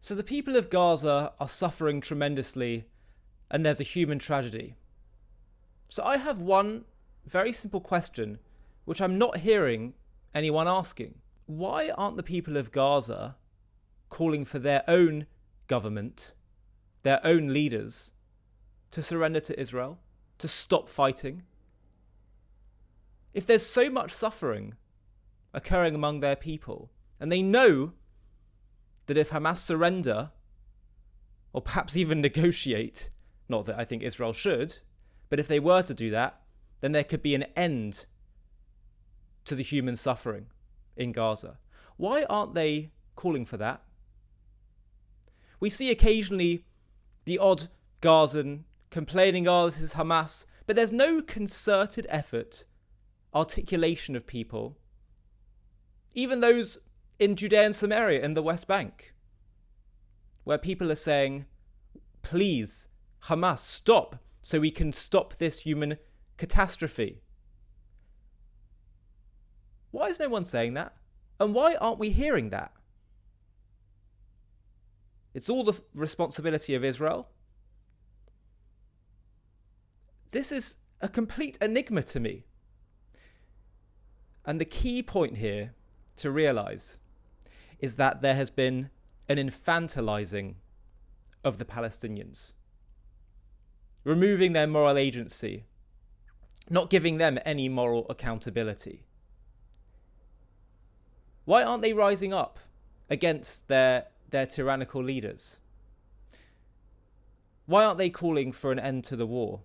So the people of Gaza are suffering tremendously, and there's a human tragedy. So I have one very simple question, which I'm not hearing anyone asking. Why aren't the people of Gaza calling for their own government, their own leaders, to surrender to Israel, to stop fighting? If there's so much suffering occurring among their people, and they know that if Hamas surrender, or perhaps even negotiate, not that I think Israel should, but if they were to do that, then there could be an end to the human suffering in Gaza. Why aren't they calling for that? We see occasionally the odd Gazan complaining, oh, this is Hamas, but there's no concerted effort, articulation of people, even those in Judea and Samaria in the West Bank, where people are saying, please, Hamas, stop, so we can stop this human catastrophe. Why is no one saying that? And why aren't we hearing that? It's all the responsibility of Israel. This is a complete enigma to me. And the key point here to realise is that there has been an infantilizing of the Palestinians, removing their moral agency, not giving them any moral accountability. Why aren't they rising up against their tyrannical leaders? Why aren't they calling for an end to the war?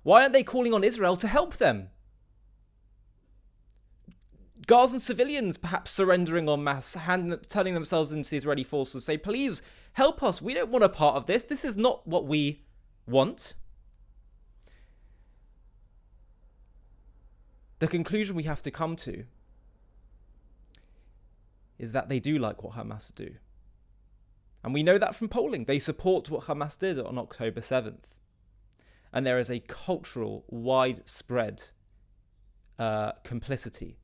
Why aren't they calling on Israel to help them? Gazan civilians perhaps surrendering en masse, turning themselves into the Israeli forces, say, please help us. We don't want a part of this. This is not what we want. The conclusion we have to come to is that they do like what Hamas do. And we know that from polling. They support what Hamas did on October 7th. And there is a cultural, widespread complicity,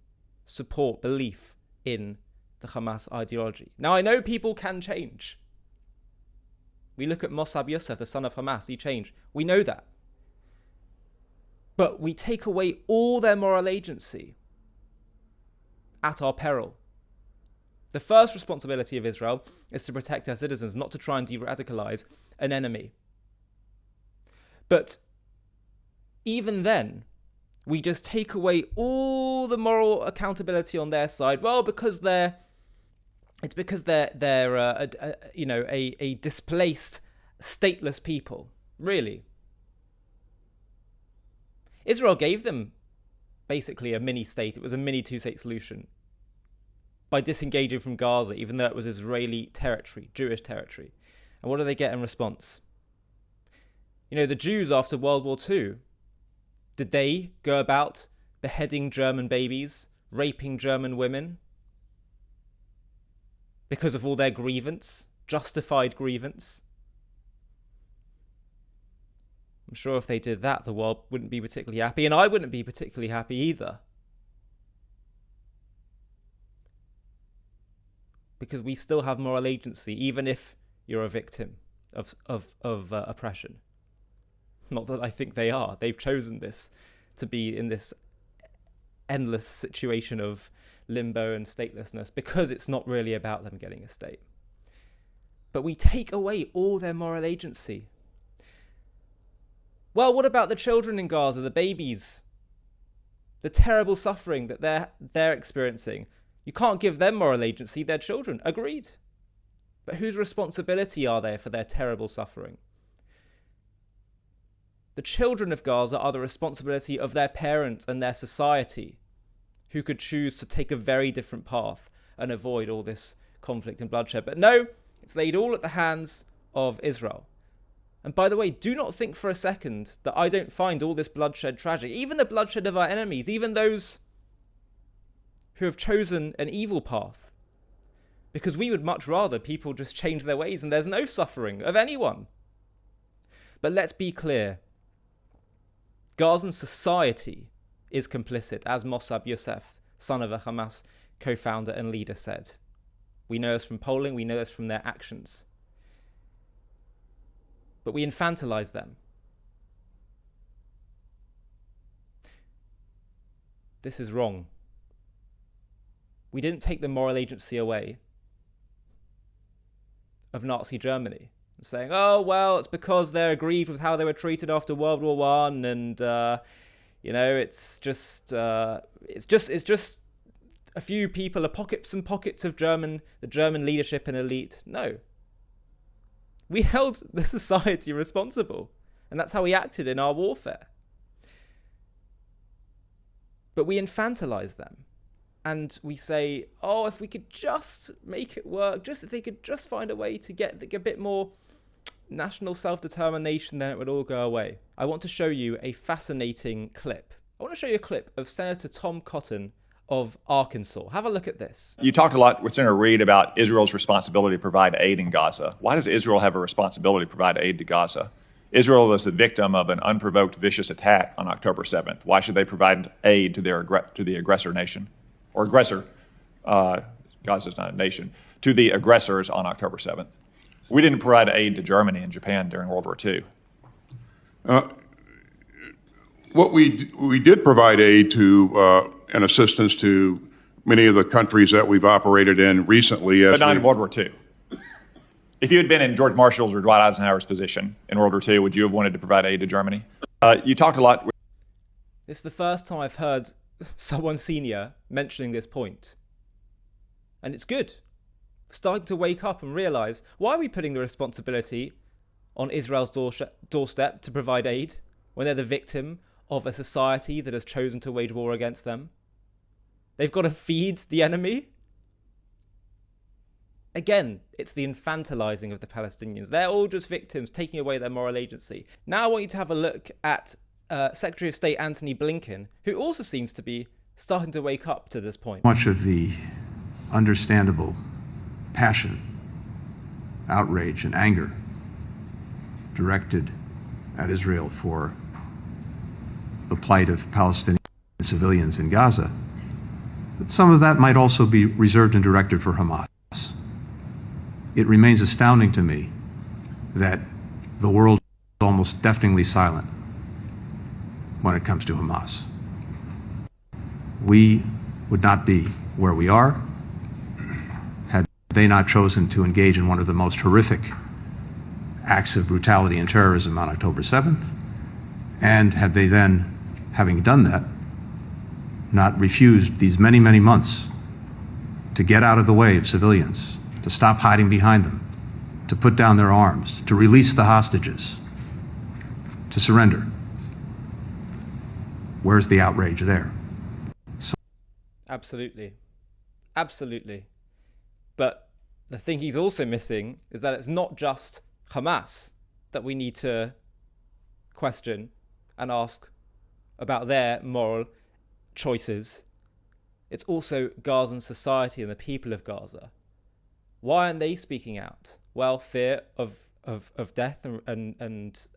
support, belief in the Hamas ideology. Now, I know people can change. We look at Mossab Youssef, the son of Hamas, he changed. We know that. But we take away all their moral agency at our peril. The first responsibility of Israel is to protect their citizens, not to try and de-radicalize an enemy. But even then, we just take away all the moral accountability on their side. Well, because they're a displaced, stateless people. Really, Israel gave them basically a mini state. It was a mini two-state solution by disengaging from Gaza, even though it was Israeli territory, Jewish territory. And what do they get in response? The Jews after World War II, did they go about beheading German babies, raping German women? Because of all their grievance, justified grievance? I'm sure if they did that, the world wouldn't be particularly happy, and I wouldn't be particularly happy either. Because we still have moral agency, even if you're a victim of oppression. Not that I think they are. They've chosen this to be in this endless situation of limbo and statelessness because it's not really about them getting a state. But we take away all their moral agency. Well, what about the children in Gaza, the babies? The terrible suffering that they're experiencing. You can't give them moral agency, they're children. Agreed. But whose responsibility are they for their terrible suffering? The children of Gaza are the responsibility of their parents and their society, who could choose to take a very different path and avoid all this conflict and bloodshed. But no, it's laid all at the hands of Israel. And by the way, do not think for a second that I don't find all this bloodshed tragic. Even the bloodshed of our enemies, even those who have chosen an evil path. Because we would much rather people just change their ways and there's no suffering of anyone. But let's be clear. Gazan society is complicit, as Mossab Youssef, son of a Hamas co-founder and leader, said. We know this from polling, we know this from their actions. but we infantilize them. This is wrong. We didn't take the moral agency away of Nazi Germany, saying, oh, well, it's because they're aggrieved with how they were treated after World War One, and it's just a few people, some pockets of the German leadership and elite. No. We held the society responsible, and that's how we acted in our warfare. But we infantilize them. And we say, oh, if we could just make it work, if they could just find a way to get a bit more national self-determination, then it would all go away. I want to show you a fascinating clip. I want to show you a clip of Senator Tom Cotton of Arkansas. Have a look at this. You talked a lot with Senator Reid about Israel's responsibility to provide aid in Gaza. Why does Israel have a responsibility to provide aid to Gaza? Israel was the victim of an unprovoked, vicious attack on October 7th. Why should they provide aid to the aggressor nation? Or aggressor, Gaza's not a nation, to the aggressors on October 7th. We didn't provide aid to Germany and Japan during World War II. What we did provide aid to and assistance to many of the countries that we've operated in recently. But not in World War II. If you had been in George Marshall's or Dwight Eisenhower's position in World War II, would you have wanted to provide aid to Germany? You talked a lot. This is the first time I've heard someone senior mentioning this point. And it's good. Starting to wake up and realise, why are we putting the responsibility on Israel's doorstep to provide aid when they're the victim of a society that has chosen to wage war against them? They've got to feed the enemy. Again, it's the infantilizing of the Palestinians. They're all just victims, taking away their moral agency. Now I want you to have a look at Secretary of State Antony Blinken, who also seems to be starting to wake up to this point. Much of the understandable passion, outrage, and anger directed at Israel for the plight of Palestinian civilians in Gaza, but some of that might also be reserved and directed for Hamas. It remains astounding to me that the world is almost deafeningly silent when it comes to Hamas. We would not be where we are had they not chosen to engage in one of the most horrific acts of brutality and terrorism on October 7th, and had they then, having done that, not refused these many, many months to get out of the way of civilians, to stop hiding behind them, to put down their arms, to release the hostages, to surrender. Where's the outrage there? Absolutely. Absolutely. But the thing he's also missing is that it's not just Hamas that we need to question and ask about their moral choices. It's also Gazan society and the people of Gaza. Why aren't they speaking out? Well, fear of death and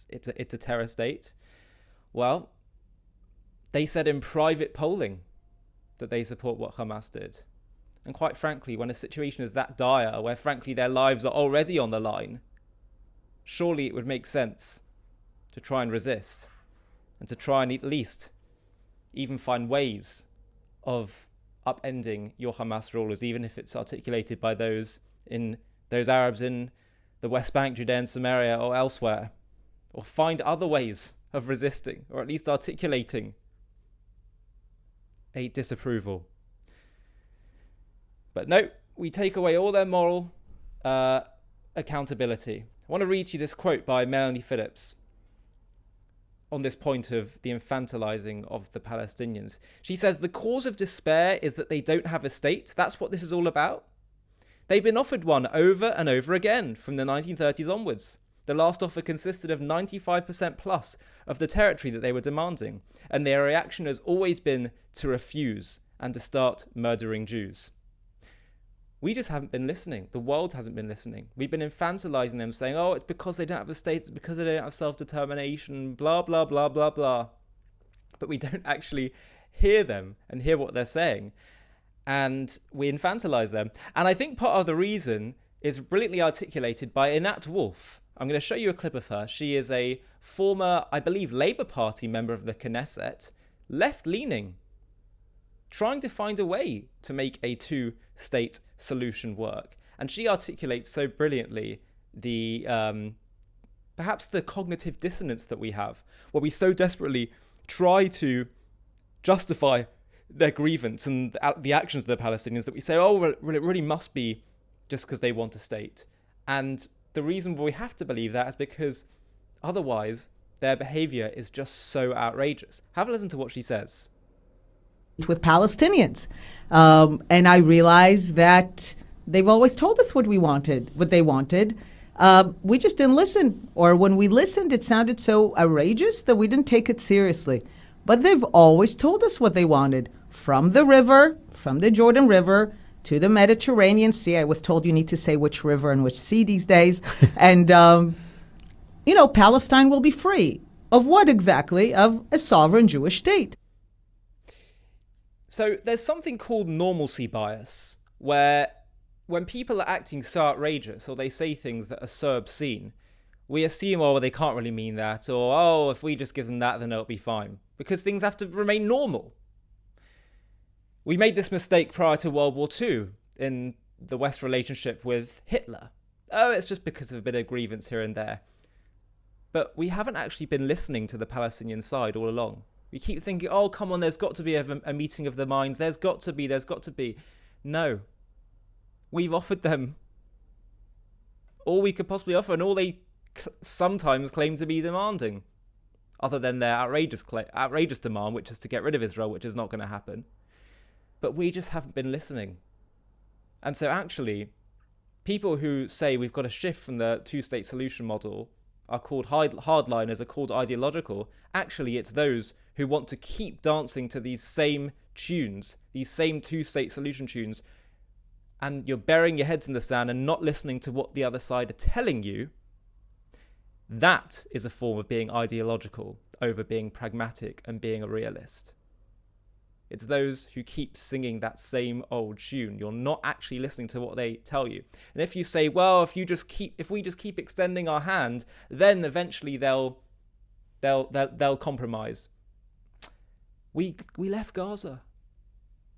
it's a terror state. Well, they said in private polling that they support what Hamas did. And quite frankly, when a situation is that dire, where frankly their lives are already on the line, surely it would make sense to try and resist and to try and at least even find ways of upending your Hamas rulers, even if it's articulated by those Arabs in the West Bank, Judea and Samaria or elsewhere, or find other ways of resisting, or at least articulating a disapproval. But no, we take away all their moral accountability. I want to read to you this quote by Melanie Phillips on this point of the infantilizing of the Palestinians. She says, the cause of despair is that they don't have a state. That's what this is all about. They've been offered one over and over again from the 1930s onwards. The last offer consisted of 95% plus of the territory that they were demanding, and their reaction has always been to refuse and to start murdering Jews. We just haven't been listening. The world hasn't been listening. We've been infantilizing them, saying, oh, it's because they don't have a state, it's because they don't have self-determination, blah, blah, blah, blah, blah. But we don't actually hear them and hear what they're saying. And we infantilize them. And I think part of the reason is brilliantly articulated by Inat Wolf. I'm going to show you a clip of her. She is a former, I believe, Labour Party member of the Knesset, left-leaning, trying to find a way to make a two-state solution work. And she articulates so brilliantly the perhaps the cognitive dissonance that we have, where we so desperately try to justify their grievance and the actions of the Palestinians that we say, oh, well, it really must be just because they want a state. And the reason why we have to believe that is because otherwise their behavior is just so outrageous. Have a listen to what she says. With Palestinians. And I realized that they've always told us what they wanted. We just didn't listen. Or when we listened, it sounded so outrageous that we didn't take it seriously. But they've always told us what they wanted. From the river, from the Jordan River, to the Mediterranean Sea. I was told you need to say which river and which sea these days. And, Palestine will be free. Of what exactly? Of a sovereign Jewish state. So there's something called normalcy bias, where when people are acting so outrageous or they say things that are so obscene, we assume, oh, well, they can't really mean that, or, oh, if we just give them that, then it'll be fine. Because things have to remain normal. We made this mistake prior to World War II in the West relationship with Hitler. Oh, it's just because of a bit of grievance here and there. But we haven't actually been listening to the Palestinian side all along. We keep thinking, oh, come on, there's got to be a meeting of the minds. There's got to be. No. We've offered them all we could possibly offer and all they sometimes claim to be demanding, other than their outrageous demand, which is to get rid of Israel, which is not going to happen. But we just haven't been listening. And so actually, people who say we've got to shift from the two-state solution model are called hardliners, are called ideological. Actually, it's those who want to keep dancing to these same tunes, these same two-state solution tunes, and you're burying your heads in the sand and not listening to what the other side are telling you. That is a form of being ideological over being pragmatic and being a realist. It's those who keep singing that same old tune. You're not actually listening to what they tell you. And if you say, well, if we just keep extending our hand, then eventually they'll compromise. We left Gaza.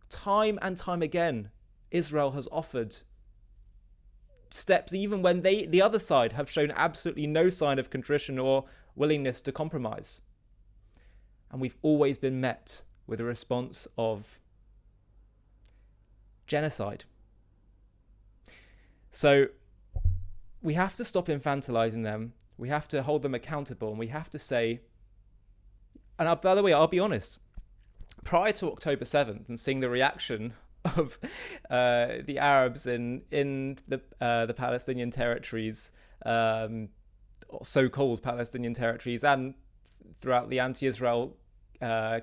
Time and time again, Israel has offered steps, even when the other side have shown absolutely no sign of contrition or willingness to compromise. And we've always been met with a response of genocide. So we have to stop infantilizing them. We have to hold them accountable, and we have to say, and by the way, I'll be honest, prior to October 7th and seeing the reaction of the Arabs in the Palestinian territories, so-called Palestinian territories, and throughout the anti-Israel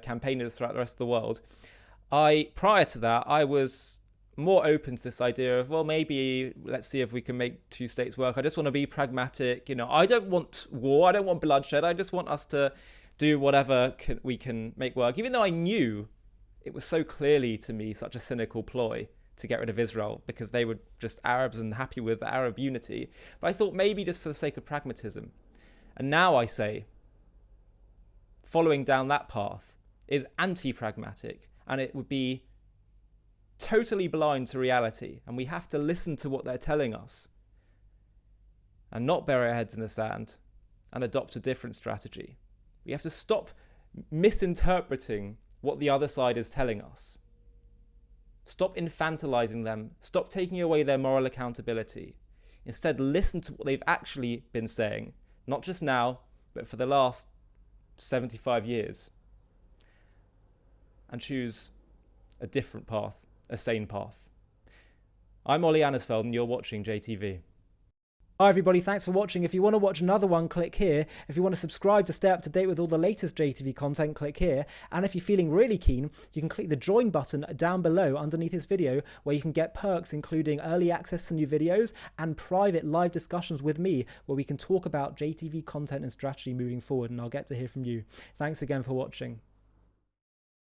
campaigners throughout the rest of the world, prior to that, I was more open to this idea of, well, maybe let's see if we can make two states work. I just want to be pragmatic. I don't want war. I don't want bloodshed. I just want us to do whatever we can make work, even though I knew it was so clearly to me such a cynical ploy to get rid of Israel because they were just Arabs and happy with Arab unity. But I thought maybe just for the sake of pragmatism. And now I say, following down that path is anti-pragmatic, and it would be totally blind to reality, and we have to listen to what they're telling us and not bury our heads in the sand and adopt a different strategy. We have to stop misinterpreting what the other side is telling us. Stop infantilizing them. Stop taking away their moral accountability. Instead, listen to what they've actually been saying, not just now, but for the last 75 years, and choose a different path, a sane path. I'm Ollie Annersfeld, and you're watching JTV. Hi everybody, thanks for watching. If you want to watch another one, click here. If you want to subscribe to stay up to date with all the latest JTV content, click here. And if you're feeling really keen, you can click the join button down below underneath this video, where you can get perks including early access to new videos and private live discussions with me, where we can talk about JTV content and strategy moving forward, and I'll get to hear from you. Thanks again for watching.